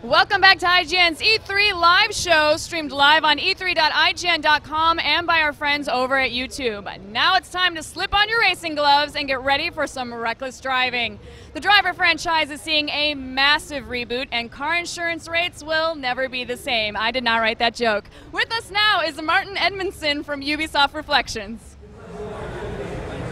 Welcome back to IGN's E3 live show, streamed live on e3.ign.com and by our friends over at YouTube. Now it's time to slip on your racing gloves and get ready for some reckless driving. The Driver franchise is seeing a massive reboot, and car insurance rates will never be the same. I did not write that joke. With us now is Martin Edmondson from Ubisoft Reflections.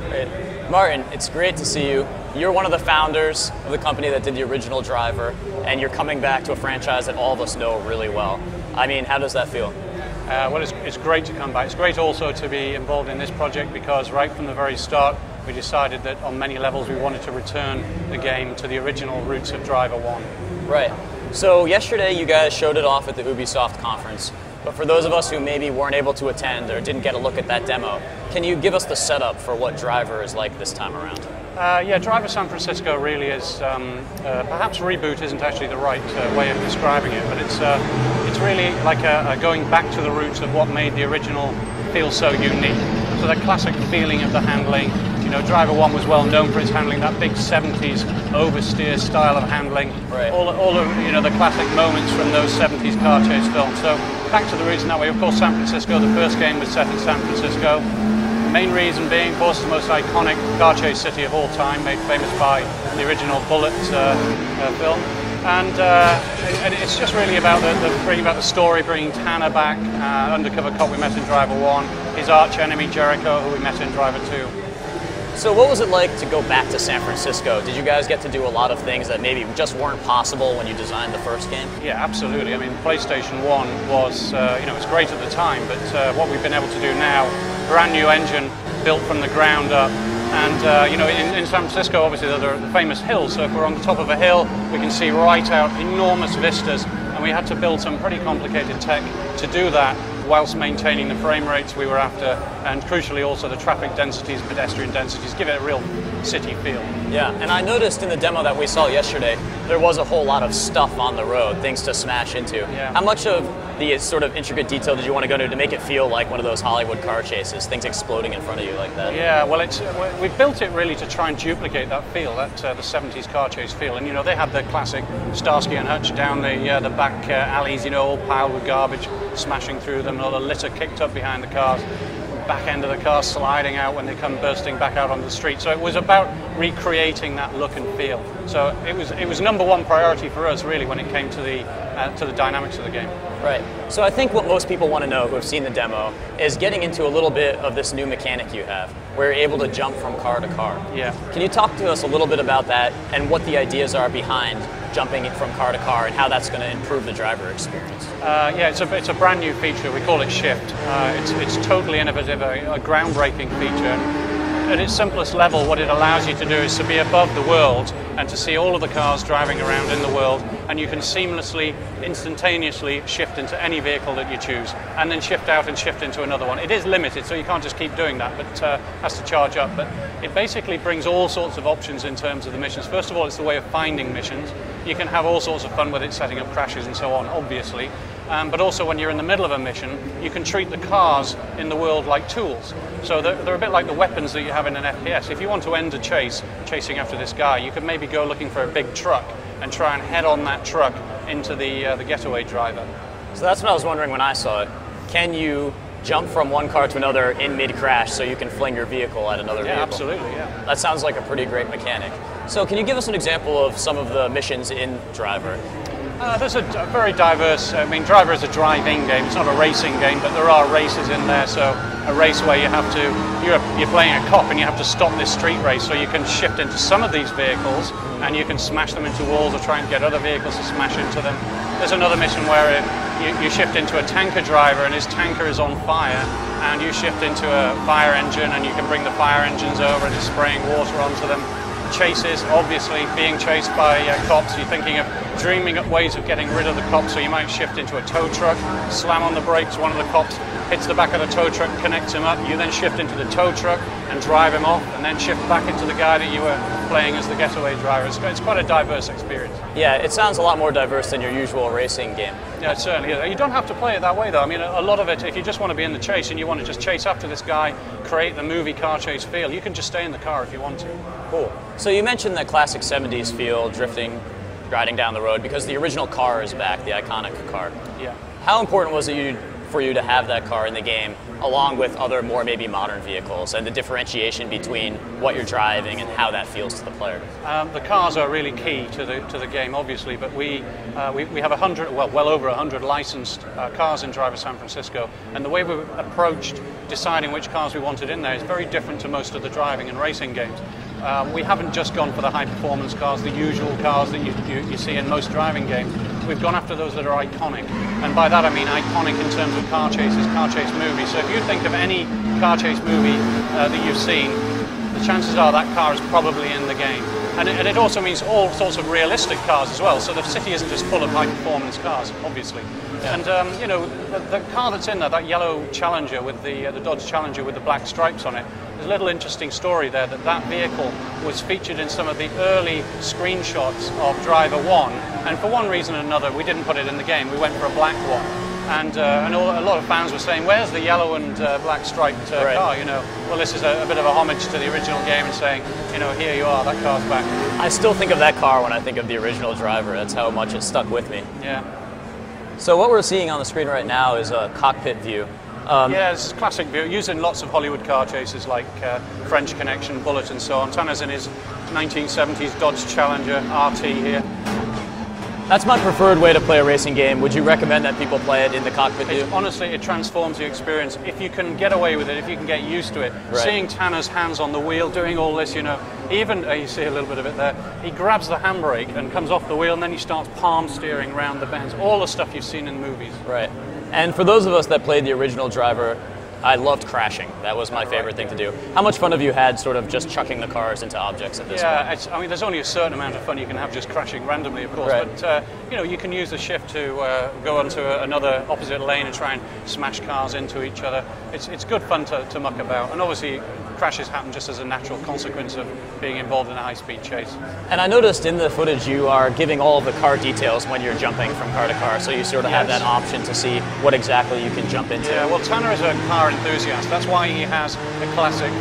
Great. Martin, it's great to see you. You're one of the founders of the company that did the original Driver, and you're coming back to a franchise that all of us know really well. I mean, how does that feel? Well, it's great to come back. It's great also to be involved in this project because right from the very start, we decided that on many levels we wanted to return the game to the original roots of Driver 1. Right. So yesterday you guys showed it off at the Ubisoft conference. But for those of us who maybe weren't able to attend or didn't get a look at that demo, can you give us the setup for what Driver is like this time around? Yeah, Driver San Francisco really is, perhaps reboot isn't actually the right way of describing it, but it's really like a going back to the roots of what made the original feel so unique. So that classic feeling of the handling. You know, Driver 1 was well known for its handling, that big 70s oversteer style of handling. Right. All of the classic moments from those 70s car chase films. So back to the roots in that way. Of course, San Francisco, the first game was set in San Francisco. The main reason being, of course, the most iconic car chase city of all time, made famous by the original Bullitt film. And it's just really about bringing back the story, bringing Tanner back, undercover cop we met in Driver 1, his arch enemy Jericho, who we met in Driver 2. So what was it like to go back to San Francisco? Did you guys get to do a lot of things that maybe just weren't possible when you designed the first game? Yeah, absolutely. I mean, PlayStation 1 was, it's great at the time, but what we've been able to do now, brand new engine built from the ground up. And, in San Francisco, obviously, there are the famous hills. So if we're on the top of a hill, we can see right out enormous vistas. And we had to build some pretty complicated tech to do that whilst maintaining the frame rates we were after, and crucially also the traffic densities, pedestrian densities, give it a real city feel. Yeah, and I noticed in the demo that we saw yesterday, there was a whole lot of stuff on the road, things to smash into. Yeah. How much of the sort of intricate detail did you want to go to make it feel like one of those Hollywood car chases, things exploding in front of you like that? Yeah, well, we've built it really to try and duplicate that feel, the 70s car chase feel. And, they had the classic Starsky and Hutch down the back alleys, all piled with garbage, smashing through them, all the litter kicked up behind the cars, back end of the car sliding out when they come bursting back out onto the street. So it was about recreating that look and feel. So it was number one priority for us really when it came to the dynamics of the game. Right. So I think what most people want to know who have seen the demo is getting into a little bit of this new mechanic you have, where you're able to jump from car to car. Yeah. Can you talk to us a little bit about that and what the ideas are behind jumping from car to car and how that's going to improve the driver experience? Yeah, it's a brand new feature. We call it Shift. It's totally innovative, a groundbreaking feature. At its simplest level, what it allows you to do is to be above the world and to see all of the cars driving around in the world, and you can seamlessly, instantaneously shift into any vehicle that you choose, and then shift out and shift into another one. It is limited, so you can't just keep doing that, but has to charge up. But it basically brings all sorts of options in terms of the missions. First of all, it's the way of finding missions. You can have all sorts of fun with it, setting up crashes and so on, obviously. But also when you're in the middle of a mission, you can treat the cars in the world like tools. So they're a bit like the weapons that you have in an FPS. If you want to end a chase, chasing after this guy, you could maybe go looking for a big truck and try and head on that truck into the getaway driver. So that's what I was wondering when I saw it. Can you jump from one car to another in mid-crash so you can fling your vehicle at another vehicle? Yeah, absolutely, yeah. That sounds like a pretty great mechanic. So can you give us an example of some of the missions in Driver? There's a very diverse, Driver is a driving game, it's not a racing game, but there are races in there. So a race where you're playing a cop and you have to stop this street race, so you can shift into some of these vehicles and you can smash them into walls or try and get other vehicles to smash into them. There's another mission where you shift into a tanker driver and his tanker is on fire, and you shift into a fire engine and you can bring the fire engines over and it's spraying water onto them. Chases, obviously, being chased by cops, you're thinking of dreaming up ways of getting rid of the cops, so you might shift into a tow truck, slam on the brakes, one of the cops hits the back of the tow truck, connects him up, you then shift into the tow truck and drive him off, and then shift back into the guy that you were playing as the getaway driver. It's quite a diverse experience. Yeah, it sounds a lot more diverse than your usual racing game. Yeah, it certainly is. You don't have to play it that way, though. I mean, a lot of it, if you just want to be in the chase and you want to just chase after this guy, create the movie car chase feel, you can just stay in the car if you want to. Cool. So you mentioned that classic 70s feel, drifting riding down the road because the original car is back, the iconic car. Yeah. How important was it for you to have that car in the game, along with other more maybe modern vehicles, and the differentiation between what you're driving and how that feels to the player? The cars are really key to the game, obviously, but we have well over 100 licensed cars in Driver San Francisco, and the way we approached deciding which cars we wanted in there is very different to most of the driving and racing games. We haven't just gone for the high-performance cars, the usual cars that you see in most driving games. We've gone after those that are iconic, and by that I mean iconic in terms of car chases, car chase movies. So if you think of any car chase movie that you've seen, the chances are that car is probably in the game. And it also means all sorts of realistic cars as well. So the city isn't just full of high-performance cars, obviously. Yeah. And you know, the car that's in there, that yellow Challenger with the Dodge Challenger with the black stripes on it, there's a little interesting story there that vehicle was featured in some of the early screenshots of Driver 1. And for one reason or another, we didn't put it in the game. We went for a black one. And a lot of fans were saying, where's the yellow and black striped car, you know? Well, this is a bit of a homage to the original game and saying, you know, here you are, that car's back. I still think of that car when I think of the original Driver. That's how much it stuck with me. Yeah. So what we're seeing on the screen right now is a cockpit view. Yeah, it's a classic view, used in lots of Hollywood car chases like French Connection, Bullet and so on. Tanner's in his 1970s Dodge Challenger RT here. That's my preferred way to play a racing game. Would you recommend that people play it in the cockpit view? Honestly, it transforms the experience. If you can get away with it, if you can get used to it, right. Seeing Tanner's hands on the wheel, doing all this, you know, even, you see a little bit of it there, he grabs the handbrake and comes off the wheel and then he starts palm steering around the bends, all the stuff you've seen in movies. Right. And for those of us that played the original Driver, I loved crashing. That was my favorite thing to do. How much fun have you had sort of just chucking the cars into objects at this point? I mean, there's only a certain amount of fun you can have just crashing randomly, of course, right. But you know, you can use the shift to go onto another opposite lane and try and smash cars into each other. It's good fun to muck about, and obviously crashes happen just as a natural consequence of being involved in a high-speed chase. And I noticed in the footage you are giving all of the car details when you're jumping from car to car, so you sort of have that option to see what exactly you can jump into. Yeah, well, Tanner is a car enthusiast. That's why he has the classic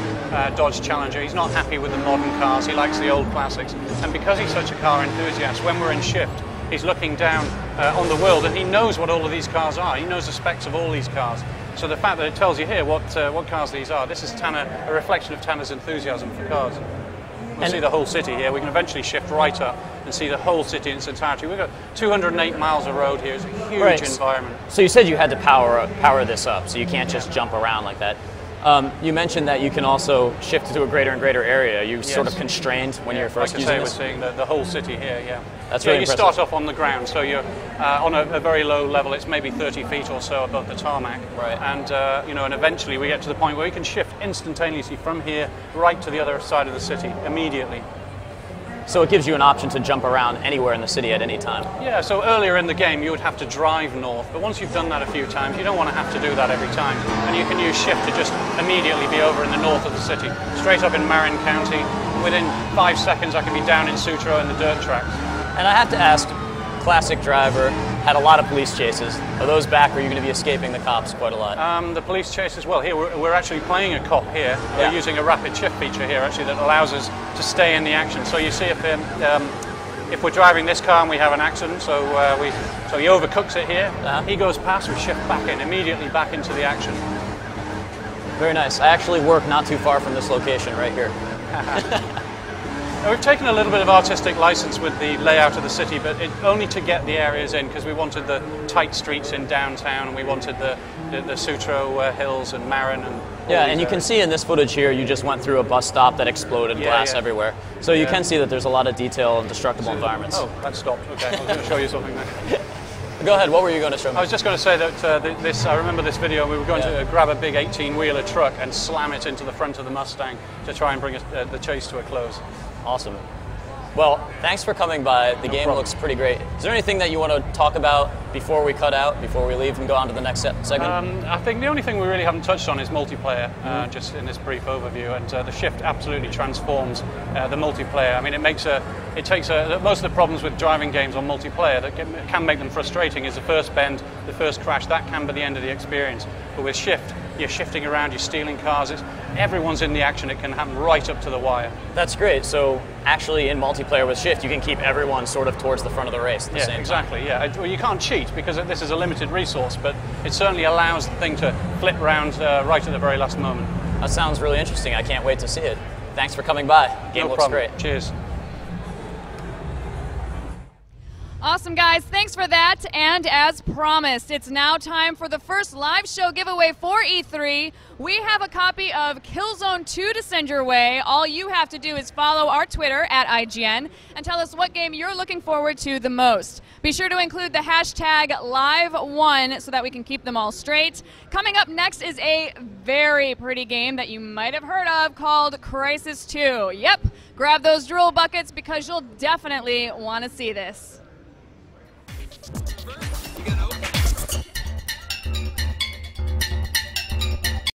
Dodge Challenger. He's not happy with the modern cars. He likes the old classics. And because he's such a car enthusiast, when we're in shift, he's looking down on the world and he knows what all of these cars are. He knows the specs of all these cars. So the fact that it tells you here what cars these are, this is Tanner, a reflection of Tanner's enthusiasm for cars. We'll see the whole city here. We can eventually shift right up and see the whole city in its entirety. We've got 208 miles of road here. It's a huge environment. So you said you had to power this up, so you can't just jump around like that. You mentioned that you can also shift to a greater and greater area. Are you sort of constrained when you're first using this? We're seeing the whole city here, yeah. That's really impressive. You start off on the ground, so you're on a very low level. It's maybe 30 feet or so above the tarmac. Right. And, you know, and eventually we get to the point where we can shift instantaneously from here right to the other side of the city immediately. So it gives you an option to jump around anywhere in the city at any time. Yeah, so earlier in the game you would have to drive north, but once you've done that a few times, you don't want to have to do that every time. And you can use shift to just immediately be over in the north of the city. Straight up in Marin County, within 5 seconds I can be down in Sutro in the dirt tracks. And I have to ask, classic Driver had a lot of police chases. Are those back, or are you going to be escaping the cops quite a lot? The police chase as well. Here we're actually playing a cop here. Yeah. We're using a rapid shift feature here actually that allows us to stay in the action. So you see if we're driving this car and we have an accident, so he overcooks it here, he goes past, we shift back in, immediately back into the action. Very nice. I actually work not too far from this location right here. We've taken a little bit of artistic license with the layout of the city, but only to get the areas in, because we wanted the tight streets in downtown, and we wanted the Sutro hills and Marin. And you can see in this footage here, you just went through a bus stop that exploded, glass everywhere. So you can see that there's a lot of detail and destructible environments. Oh, that stopped. Okay, I was going to show you something there. Go ahead, what were you going to show me? I was just going to say that I remember this video, we were going to grab a big 18-wheeler truck and slam it into the front of the Mustang to try and bring the chase to a close. Awesome. Well, thanks for coming by. The game looks pretty great. Is there anything that you want to talk about before we cut out, before we leave and go on to the next segment? I think the only thing we really haven't touched on is multiplayer, just in this brief overview, and the Shift absolutely transforms the multiplayer. I mean, it takes most of the problems with driving games on multiplayer that can make them frustrating is the first bend, the first crash. That can be the end of the experience. But with Shift, you're shifting around, you're stealing cars, everyone's in the action. It can happen right up to the wire. That's great. So actually in multiplayer with Shift, you can keep everyone sort of towards the front of the race at the same time. Exactly, yeah. Well, you can't cheat because this is a limited resource, but it certainly allows the thing to flip around right at the very last moment. That sounds really interesting. I can't wait to see it. Thanks for coming by. Game looks great. Cheers. Awesome, guys. Thanks for that. And as promised, it's now time for the first live show giveaway for E3. We have a copy of Killzone 2 to send your way. All you have to do is follow our Twitter at IGN and tell us what game you're looking forward to the most. Be sure to include the hashtag #Live1 so that we can keep them all straight. Coming up next is a very pretty game that you might have heard of called Crysis 2. Yep, grab those drool buckets because you'll definitely want to see this.